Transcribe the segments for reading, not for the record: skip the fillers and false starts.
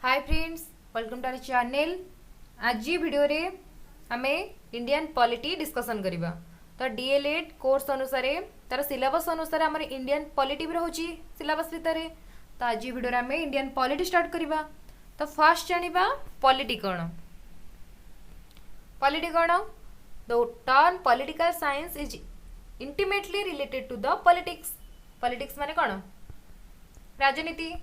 Hi friends, welcome to our channel. आज video रे हमें इंडियन पॉलिटी डिस्कशन करिबा। तो डीएलएड कोर्स अनुसार तार सिलेबस अनुसार आम इंडियन पॉलिटी भी रोची सिलेबस भितर। तो आज वीडियो रे हमें इंडियन पॉलिटी स्टार्ट करिबा। तो फर्स्ट जानिबा पॉलिटी कौन। पॉलिटी कौन? The term political science is intimately related to the politics. Politics माने कौन? राजनीति।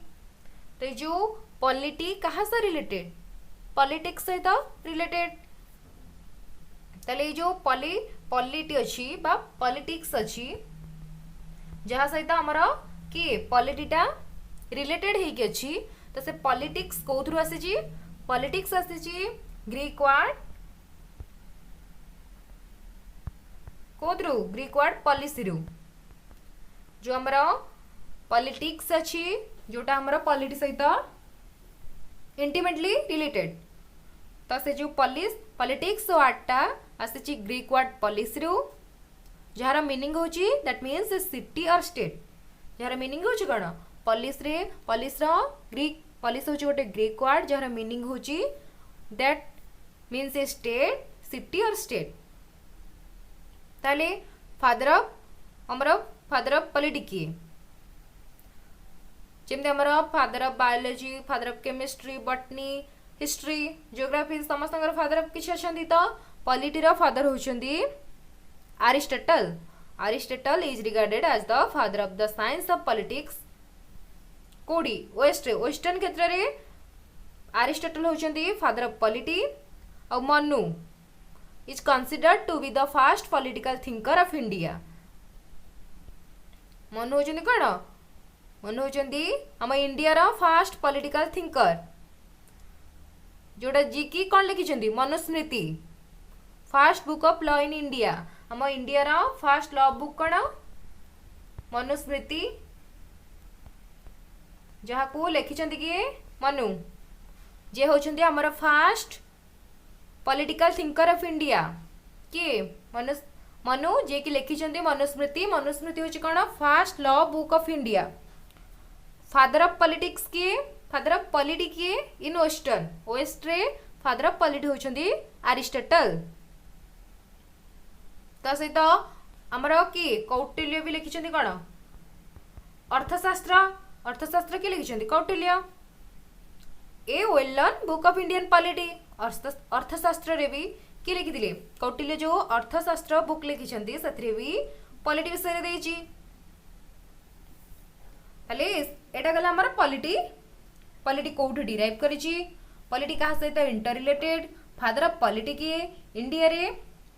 तो ये जो पॉलिटी कहाँ से रिलेटेड? पॉलिटिक्स सहित रिलेटेड। ताले ये जो पॉलिटी अच्छी बा पॉलिटिक्स अच्छी जहाँ सहित आमर कि पॉलिटीटा रिलेटेड हेकी अच्छी। तो से पॉलिटिक्स कोथरू आसी? पॉलिटिक्स आसी ग्रीक वर्ड कोथरू? ग्रीक वर्ड पॉलिसी रु। जो आमर पॉलिटिक्स अच्छी जोटा आमर पॉलिटी सहित इंटिमेटली रिलेटेड। तो से जो पॉलिटिक्स वर्डटा आसी ग्रीक वर्ड पॉलिसी रु, जार मीनिंग होची दैट मीन्स सिटी और स्टेट। जार मीनिंग होची कौन? पॉलिस रे पॉलिस रो ग्रीक पॉलिस होची गोटे ग्रीक वर्ड जार मीनिंग होची that means a state, city और स्टेट। ताले फादर ऑफ पॉलिटी किए? जमती आमर father of biology, father of chemistry, botany, history, geography समस्त फादर ऑफ किसी अच्छा। तो पॉलिटी रो फादर होचंदी Aristotle. Aristotle is regarded as the father of the science of politics. कोडी वेस्टर्न क्षेत्र रे अरिस्टोटल होचंदी फादर ऑफ पॉलिटी। और Manu is considered to be the first political thinker of India. Manu होचंदी कौन? मनु होचंदी हम इंडिया रो फर्स्ट पॉलिटिकल थिंकर जोड़ा जी की कौन लिखिछंदी? Manusmriti, first book of law in India. हम इंडिया रो फर्स्ट लॉ बुक कौन? मनुस्मृति, जहाँ को लिखिछंदी किए? मनु। जे होचंदी हमर first political thinker of India किए? मनु जे की लिखिछंदी मनुस्मृति। मनुस्मृति होची कौन? First law book of India. Father of politics किए? फादर ऑफ पॉलिटी किए? इन वेस्टर्न वेस्ट रे फादर ऑफ पॉलिटी होचंदी अरिस्टोटल। ता सहित हमर कि कौटिल्य भी लिखिछंदी कौन? अर्थशास्त्र। अर्थशास्त्र के लिखिछंदी Kautilya. A well known book of Indian polity. Arthashastra रे भी कि लिखिथिले? कौटिल्य जो अर्थशास्त्र बुक लिखिछंदी सथरे भी पॉलिटी विषय रे देछि। हले एटा गला हमर पॉलिटी। पॉलिटी कोठे डिराइव करिछि? पॉलिटी कहा सहित inter related? Father of polity किए? इंडिया रे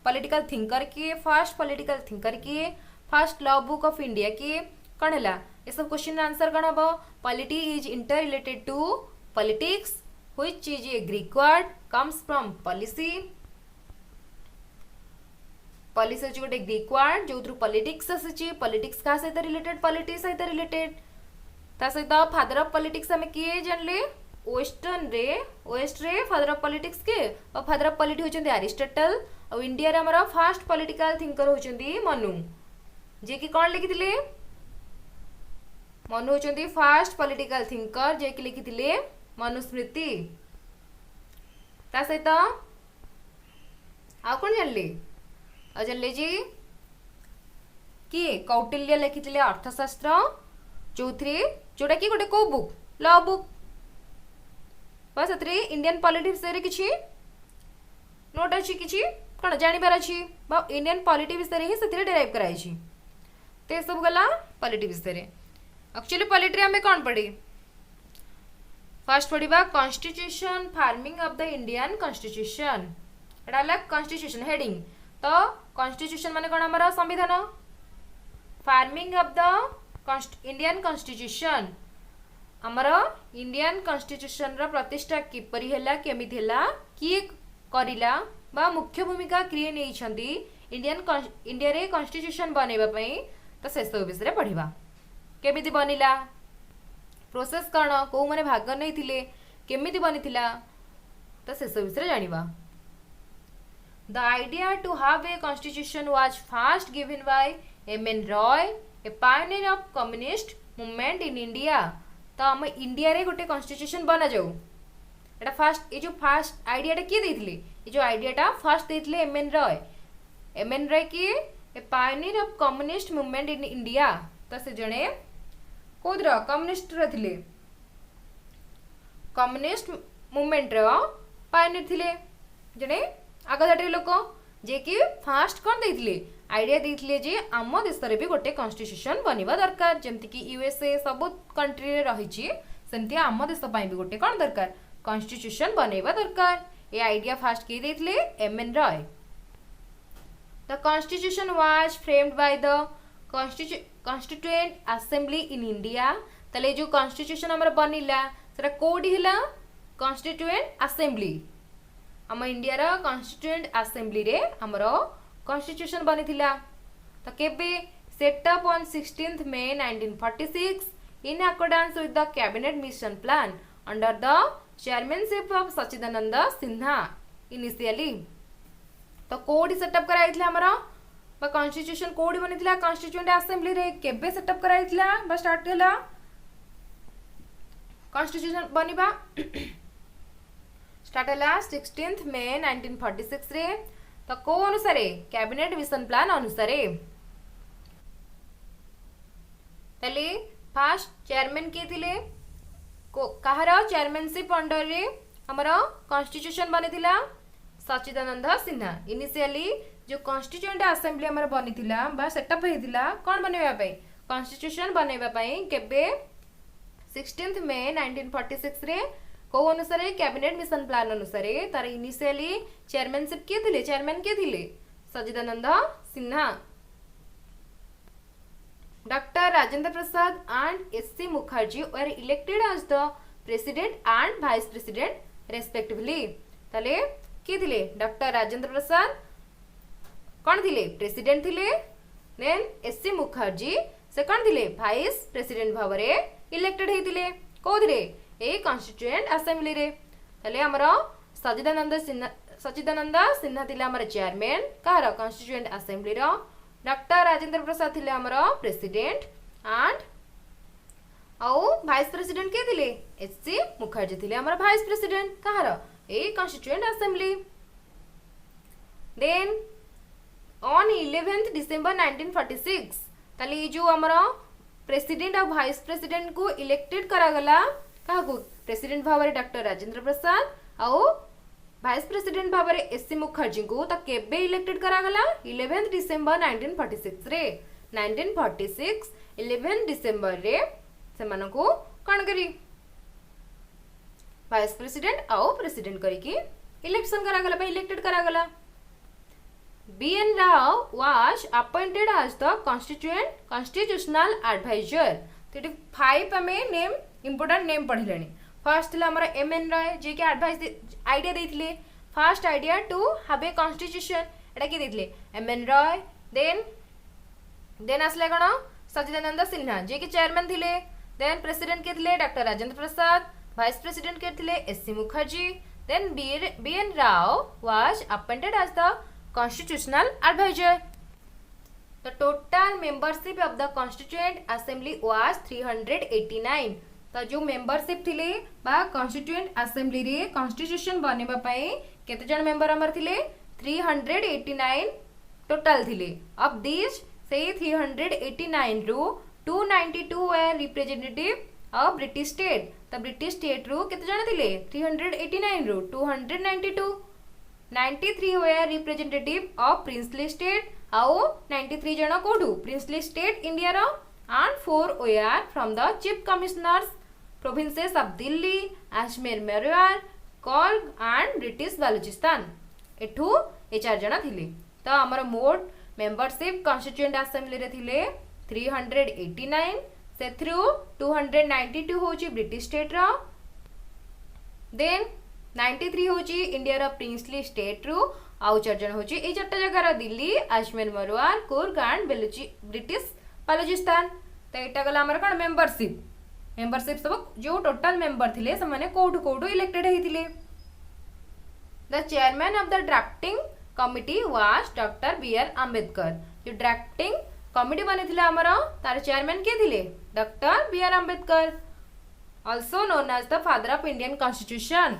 पॉलिटिकल थिंकर किए? फर्स्ट पॉलिटिकल थिंकर किए? First law book of India किए? कौन है? ये सब क्वेश्चन आंसर कौन हम? Polity is inter related to politics which is a Greek word comes from policy. Policy होची गोटे ग्रीक वर्ड जो थ्रू पॉलिटिक्स आसी। पॉलिटिक्स का सहित रिलेटेड? पॉलिटी सहित रिलेटेड। ता सहित फादर ऑफ पॉलिटिक्स हमें किए जानले? वेस्टर्न रे वेस्ट रे फादर ऑफ पॉलिटिक्स के और फादर ऑफ पॉलिटी होचंदी अरिस्टोटल। और इंडिया रे हमर फर्स्ट पॉलिटिकल थिंकर होचंदी मनु, जे की कोन लिखिथिले? मनु होचंदी फर्स्ट पॉलिटिकल थिंकर जे की लिखिथिले मनुस्मृति। ता सहित आ कोन जानले? आ जानले जी कि कौटिल्य लिखिथिले अर्थशास्त्र जोटा कि गोटे को बुक? Law book. बस एतरे इंडियन पॉलिटी विषय रे किछि नोट अछि? किछि कोन जानिबार अछि? बा इंडियन पॉलिटी विषय रे ही सथिरे डिराइव कराइ छी। ते सब गला पॉलिटी विषय रे। एक्चुअली पॉलिटी रे हमें कोन पढी? फर्स्ट पढिबा constitution framing of the Indian constitution. एटा अलग कॉन्स्टिट्यूशन हेडिंग। तो कॉन्स्टिट्यूशन माने कोन? हमर संविधान। Farming of the Indian constitution हमर इंडियन कॉन्स्टिट्यूशन रा प्रतिष्ठा किपरि हैला, केमिति हैला, किए करिला बा मुख्य भूमिका किए नै छंदी इंडिया रे कॉन्स्टिट्यूशन बनेबा पई। तो से सब विषय रे पढिबा। केमिति बनिला, प्रोसेस कौन, को माने भाग नै थिले, केमिति बनिथिला, तो से सब विषय जानिबा। The idea to have a constitution was first given by M N. Roy, a pioneer of communist movement in India. तो आम इंडिया रे गोटे कॉन्स्टिट्यूशन बना जाऊ एटा फास्ट ये जो फास्ट आइडियाटा किए देथिले ये जो आइडियाटा फास्ट देथिले एम.एन. रॉय। एम.एन. रॉय किए a pioneer of communist movement in India. तो से जणे कोदर कम्युनिस्ट रथिले कम्युनिस्ट मूवमेंट रो पायोनियर थिले जणे आगधाटी लोक जे कि फास्ट कौन देथिले आइडिया देथिले जे आम देश रे भी गोटे कॉन्स्टिट्यूशन बनिबा दरकार जेमति कि यूएसए सब कंट्री रे रहिछि सेमति आम देश पई भी गोटे कौन दरकार कॉन्स्टिट्यूशन बनेबा दरकार। ये आइडिया फास्ट किए देथिले M N. Roy. The constitution was framed by the constituent assembly in India. तले जो कॉन्स्टिट्यूशन हमर बनिला सेटा कोडी हला कॉन्स्टिट्यूएंट असेंबली आम इंडिया रा कॉन्स्टिट्यूएंट असेंबली रे हमरो कॉन्स्टिट्यूशन बनिथिला। तो केबे set up on 16th May 1946 in accordance with the cabinet mission plan under the chairmanship of Sachchidanand Sinha initially. तो कोडी सेटअप कराइथिला हमरो बा कॉन्स्टिट्यूशन कोडी बनिथिला कॉन्स्टिट्यूएंट असेंबली रे केबे सेटअप कराइथिला बा स्टार्ट होला कॉन्स्टिट्यूशन बनिबा स्टार्ट होला 16th May 1946 रे। तो को अनुसार कैबिनेट मिशन प्लान अनुसार तले फास्ट चेयरमैन किए थिले कहार चेयरमैनशिप अंडर रे हमरो कॉन्स्टिट्यूशन बनिथिला सच्चिदानंद सिन्हा। इनिशियली जो कॉन्स्टिट्यूएंट असेंबली हमर बनिथिला बा सेटअप हेतिला कोन बनेबा पई कॉन्स्टिट्यूशन बनेबा पई केबे 16th May 1946 रे को अनुसार कैबिनेट मिशन प्लान अनुसार तार इनिशियली चेयरमैनशिप किए थिले चेयरमैन किए थिले Sachchidananda Sinha. Doctor Rajendra Prasad and S C. Mukherjee were elected as the president and vice president respectively. तले किए थिले डॉक्टर राजेंद्र प्रसाद कौन थिले प्रेसिडेंट थिले देन एस.सी. मुखर्जी से कौन थिले वाइस प्रेसिडेंट भावरे इलेक्टेड हेतिले कोदिरे ए कॉन्स्टिट्यूएंट असेंबली रे। तले हमरो सच्चिदानंद सिन्हा थिले हमर चेयरमैन कार कॉन्स्टिट्यूएंट असेंबली रो। डॉक्टर राजेंद्र प्रसाद थिले हमरो प्रेसिडेंट एंड औ वाइस प्रेसिडेंट के थिले एस.सी. मुखर्जी थिले हमर वाइस प्रेसिडेंट कार ए constituent assembly. Then on 11th December 1946 तले जो हमरो प्रेसिडेंट और वाइस प्रेसिडेंट को इलेक्टेड करा गला काहको प्रेसिडेंट भाव डॉक्टर राजेंद्र प्रसाद और वाइस प्रेसिडेंट भाव एस.सी. मुखर्जी को तो केबे इलेक्टेड करा गला 11th December 1946 रे 1946 11th December रे से मानो को कौन करी वाइस प्रेसिडेंट और प्रेसिडेंट करी इलेक्शन करा गला इलेक्टेड करा गला। B.N. Rao was appointed as the constitutional advisor। तो 5 हमें नेम इंपोर्टेंट नेम पढ़िले। फर्स्ट थिला हमर M.N. Rao जे के एडवाइस आइडिया देथिले first idea to have a constitution एटा के देथिले M.N. Rao। देन आसले कोन सच्चिदानंद सिन्हा जे के चेयरमैन थिले। देन प्रेसिडेंट के थिले doctor Rajendra Prasad vice president के थिले SC. Mukherjee. Then B.N. Rao was appointed as the constitutional advisor। The total membership of the constituent assembly was 389। तो जो मेंबरशिप थिले बा constituent assembly रे constitution बनेबा पई केते जन मेंबर हमर थिले 389 टोटल थिले। of these से 389 रु 292 were representative of British state। तो ब्रिटिश स्टेट रु केते जन थिले 389 रु 292 93 were representative of princely state ଆଉ 93 जन कोडू princely state इंडिया रो and 4 were from the chief commissioners provinces of Delhi, Ashmer Meerwar, Kolg and British Balochistan। एठू ए 4 जन थिले। तो हमर मोट मेंबरशिप कॉन्स्टिट्यूएंट असेंबली रे थिले 389 सेथ्रु 292 होची ब्रिटिश स्टेट रो। देन 93 होची इंडिया रो प्रिंसली स्टेट रु आउ 4 जन होची ए 4टा जगह रो दिल्ली, अजमेर मरवार, कुर्ग एंड ब्रिटिश बलूचिस्तान। तो एटा गला हमर कोन मेंबरशिप सब जो टोटल मेंबर थिले से माने कोठू इलेक्टेड हेतिले। The chairman of the drafting committee was doctor B R. Ambedkar. जो ड्राफ्टिंग कमिटी बनिथिले हमर तार चेयरमैन के थिले doctor B R. Ambedkar, also known as the father of Indian constitution।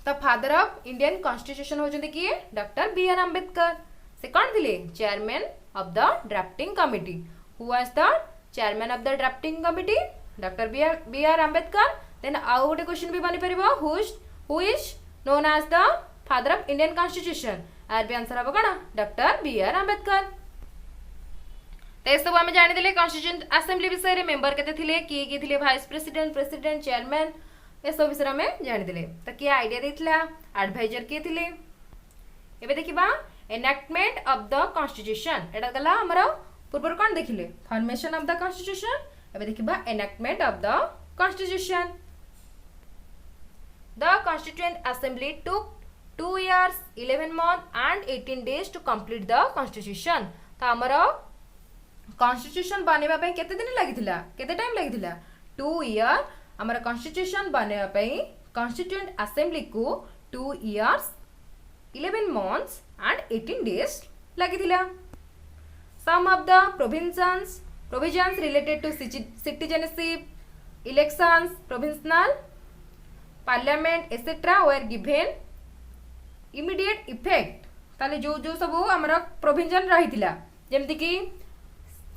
तो फादर ऑफ इंडियन कॉन्स्टिट्यूशन होचंदी किए डॉक्टर बी आर आंबेडकर से कौन थिले chairman of the drafting committee who was the chairman of the drafting committee doctor B R Ambedkar then आउ गोटे क्वेश्चन भी बनी परिबो who is known as the father of Indian constitution आर बी आंसर हबो कोन डॉक्टर बी आर आंबेडकर तो सब आम जानी कॉन्स्टिट्यूएंट असेंबली विषय में मेंबर केते थिले किए थिले वाइस प्रेसिडेंट प्रेसिडेंट चेयरमैन ये सब विषय में जानी तो किए आइडिया देथिला एडवाइजर किए थिले एबे देखिबा एनाक्टमेंट ऑफ द कॉन्स्टिट्यूशन एटा गला हमर पूर्व कौन देखिले फॉर्मेशन ऑफ द कॉन्स्टिट्यूशन एबे देखिबा enactment of the constitution the constituent assembly took 2 years 11 months and 18 days to complete the constitution तो हमर कॉन्स्टिट्यूशन बनेबा पई केते दिन लागिथिला केते टाइम लागिथिला 2 year हमर कॉन्स्टिट्यूशन बनेबा पई कॉन्स्टिट्यूएंट असेंबली को 2 years 11 months and 18 days लागिथिला some of the provisions related to citizenship elections provincial parliament etc were given immediate effect ताले जो जो सब हमर प्रोविजन रहिथिला जेमति कि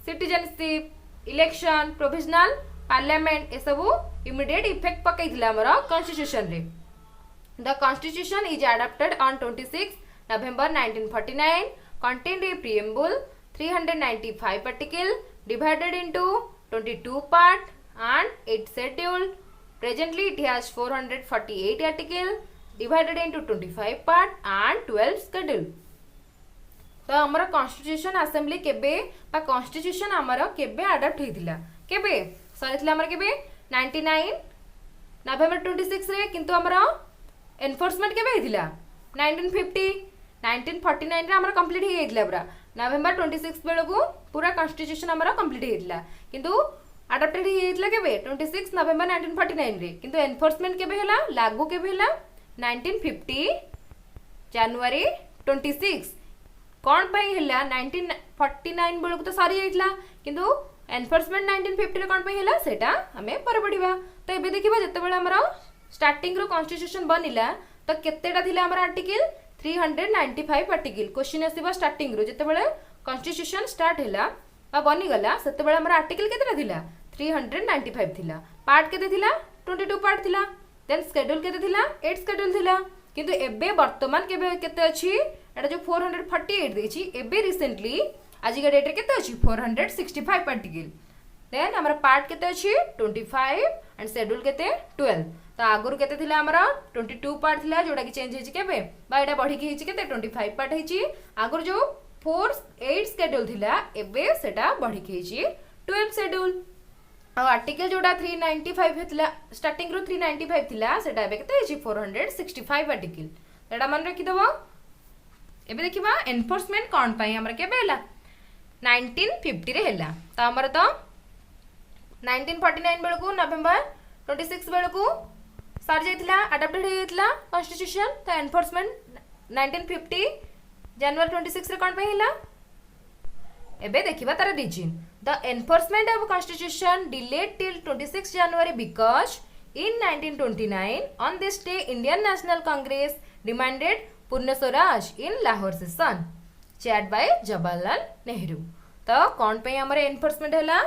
सिटीजनशिप इलेक्शन प्रोविजनल पार्लियामेंट ए सब इमीडिएट इफेक्ट पकैथिला हमर कॉन्स्टिट्यूशन रे the constitution is adopted on 26 November 1949 contained a preamble 395 article divided into 22 part and 8 schedule presently it has 448 article divided into 25 part and 12 schedule तो हमर constitution assembly केबे बा constitution हमर केबे adopt होइतिला केबे सरिथिला हमर केबे 99 नवंबर 26 रे किंतु हमर एनफोर्समेंट केबे होइतिला 1950 1949 रे हमर कंप्लीट हो गइतिला पूरा नवंबर 26 बेलको पूरा कॉन्स्टिट्यूशन हमर कंप्लीट हो गइतिला किंतु अडॉप्टेड हो गइतिला केबे 26 नवंबर 1949 रे किंतु एनफोर्समेंट केबे हला लागू केबे हला 1950 जनवरी 26 कौन पाई हला 1949 बेलको तो सारी जाइतला किंतु एनफोर्समेंट 1950 रे कौन पाई हला सेटा हमें पर पडिबा तो एबे देखिबा जते बेला हमर स्टार्टिंग रो कॉन्स्टिट्यूशन बनिला तो केतेटा थिला हमर आर्टिकल 395 आर्टिकल क्वेश्चन आसीबा स्टार्टिंग रो जते बेला कॉन्स्टिट्यूशन स्टार्ट हला बा बनि गला सेते बेला हमर आर्टिकल केतेटा थिला 395 थिला पार्ट केते थिला 22 पार्ट थिला देन शेड्यूल केते थिला 8 शेड्यूल थिला किंतु एबे वर्तमान केबे केते अछि एटा जो 448 देछि एबे रिसेंटली आज के डेट रे केते अछि 465 आर्टिकल देन हमर पार्ट केते अछि 25 एंड शेड्यूल केते 12 तो आगुर केते थिला हमर 22 पार्ट थिला जोडा कि चेंज हेछि केबे बा एटा बढ़ी कि हेछि केते 25 पार्ट हेछि आगुर जो 8 शेड्यूल थिला एबे सेटा बढ़ी कि हेछि 12 शेड्यूल आर्टिकल जोड़ा 395 हेतला स्टार्टिंग रो 395 थिला सेटा एबे केते हेछि 465 आर्टिकल एटा मन रखि दबो एबे देखिबा एनफोर्समेंट कोन पई हमर केबे हला 1950 रे हला त हमर तो 1949 बेलको नवंबर 26 बेलको सार जाइतला अडॉप्टेड हेतला कॉन्स्टिट्यूशन त एनफोर्समेंट 1950 जनवरी 26 रे कोन पई हला एबे देखिबा तार reason the enforcement of constitution delayed till 26 January because in 1929 on this day Indian National Congress demanded Purna Swaraj in Lahore session chaired by Jawaharlal Nehru तो कौन पे हमर एनफोर्समेंट हला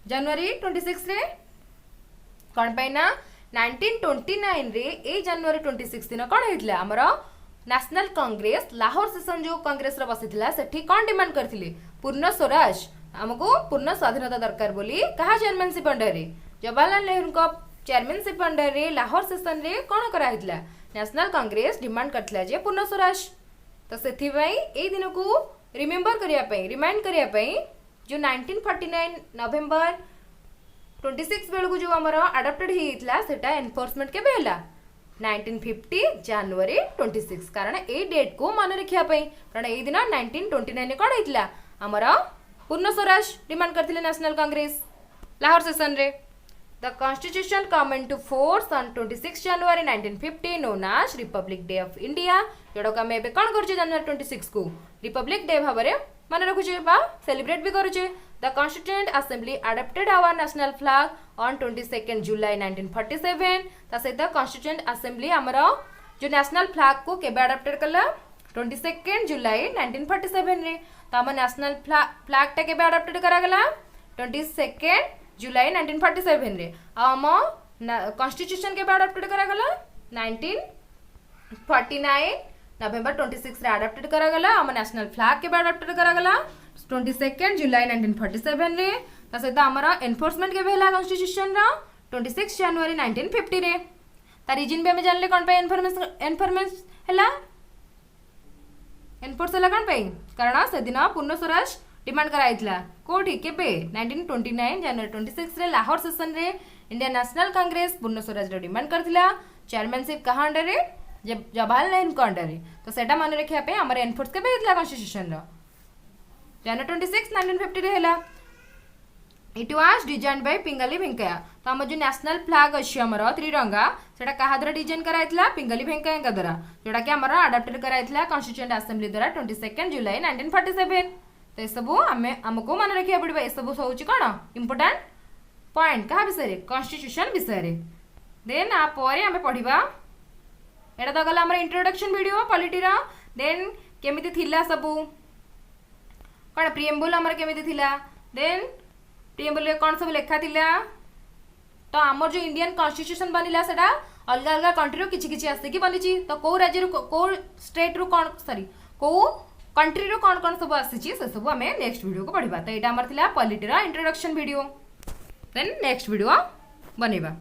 जनवरी 26 रे कौन पे ना 1929 रे ए जनवरी 26 दिन कौन हेतला हमर नेशनल कांग्रेस लाहौर सेशन जो कांग्रेस रे बसिथिला सेठी कौन डिमांड करथिले पूर्ण स्वराज हमको पूर्ण स्वाधीनता दरकार बोली कहा चेयरमैनशिप अंडर रे जवाहरलाल नेहरू को चेयरमैनशिप अंडर रे लाहौर सेशन रे कोन करा हितला नेशनल कांग्रेस डिमांड करथिला जे पूर्ण स्वराज तो सेथि भाई ए दिन को रिमेंबर करिया पई रिमाइंड करिया पई जो 1949 नवंबर 26 बेल को जो हमर अडॉप्टेड हितला सेटा एनफोर्समेंट के बेला 1950 जनवरी 26 कारण ए डेट को मन रखिया पई कारण ए दिन 1929 ने कोन हितला हमर पूर्ण स्वराज डिमांड करथिले नेशनल कांग्रेस लाहौर सेशन रे the constitution come into force on 26 January 1950 known as republic day of India जोडो का में बे कोन करजे जनवरी 26 को रिपब्लिक डे भाबरे मन रखुचे बा सेलिब्रेट भी करूचे the constituent assembly adopted our national flag on 22 July 1947 ता सहित कॉन्स्टिट्यूएंट असेंबली हमर जो नेशनल फ्लैग को केबे अडॉप्टेड कला 22 जुलाई 1947 रे। तो हम नेशनल फ्लैग टा केबे अडॉप्टेड करा गला 22 जुलाई 1947 रे। हम कॉन्स्टिट्यूशन केबे अडॉप्टेड करा गला 1949 नवेम्बर 26 रे अडॉप्टेड करा गला। हम नेशनल फ्लैग केबे अडॉप्टेड करा गला 22 जुलाई 1947 रे। ता सहित हमर एनफोर्समेंट केबे हला कॉन्स्टिट्यूशन रा 26 जनवरी 1950 रे। ता रीजन भी हमें जानले कोन पे एनफोर्समेंट हला एनफोर्स हला कोन पे कारण से दिन पूर्ण स्वराज डिमांड कराइतला कोठी केबे 1929 जनवरी 26 रे लाहौर सेशन रे इंडियन नेशनल कांग्रेस पूर्ण स्वराज रो डिमांड करथिला। चेयरमैनशिप कहा अंडर रे जवाहरलाल नेहरू को अंडर रे। तो सेटा माने रखिया पे हमर एनफोर्स केबे हेतला कॉन्स्टिट्यूशन रो जनवरी 26 1950 रे हला। इट वाज डिजाइन बाय पिंगली वेंकैया। तो हम जो नेशनल फ्लैग अछि हमर त्रिरंगा सेटा कहा द्वारा डिजाइन कराइतला पिंगली वेंकैया का द्वारा जोटा कि हमर अडॉप्टेड कराइतला कॉन्स्टिट्यूएंट असेंबली द्वारा 22 जुलाई 1947। तो ए सब हमको मन रखिया पड़िबा। ए सब होउची कोन इंपोर्टेंट पॉइंट कहा विषय रे कॉन्स्टिट्यूशन विषय रे। देन आ परे हमें पढिबा एटा तो गला हमर इंट्रोडक्शन वीडियो पॉलिटी रा। देन केमिति थिला सब कोन प्रीएम्बल हमर केमिति थिला। देन प्रीएम्बल रे कोन सब लेखा थिला। तो हमर जो इंडियन कॉन्स्टिट्यूशन बनिला सेटा अलग अलग कंट्री रो किछि किछि आसे कि बनिछि। तो को राज्य रो को स्टेट रो कोन सॉरी को कंट्री रो कोन कोन सब आसीछि से सब हमें नेक्स्ट वीडियो को पढिबा। तो एटा हमर थिला पॉलिटी रा introduction video. Then next video बनेबा।